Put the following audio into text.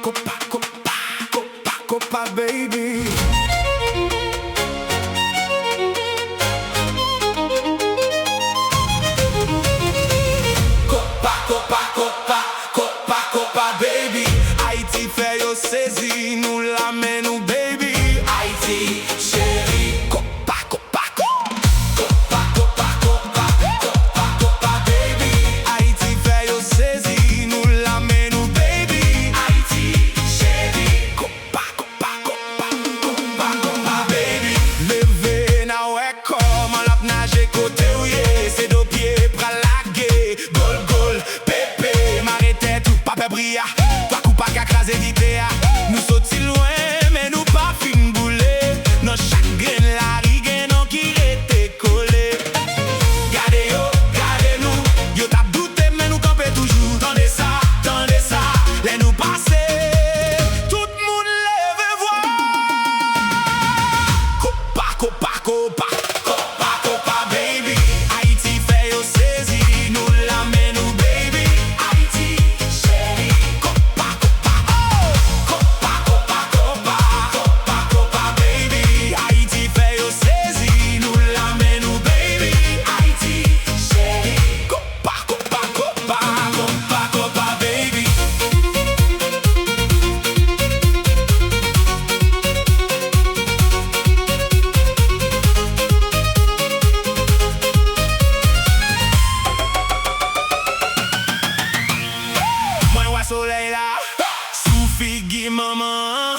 Copa, baby. Copa, baby. Haïti fait yo saisi, nous l'amène nous baby. Haïti, chérie. Copa, baby. Haïti fait yo saisi, nous l'amène nous baby. Haïti, chérie. Copa, baby. Levé na ouais comme on l'a nagé côté où yé. C'est deux pieds pral laguer. Gol, pépé, m'arrêtait tout, pas bria. Toi coupa qu'à craser l'idée. Nous sautis loin, mais nous pas fin bouler. Nos chagrin la rigue, non qui rete collé. Gardez nous. Yo t'a douté, mais nous camper toujours. Tendez ça, les nous passer. Tout le monde lève voir. Copa, baby. Haïti fait yo saisi, nous l'amène nous baby. Haïti, chérie. Copa, baby. Haïti fait yo saisi, nous l'amène nous baby. Haïti, chérie. Copa, baby. Moi, soleil là, sous figue maman.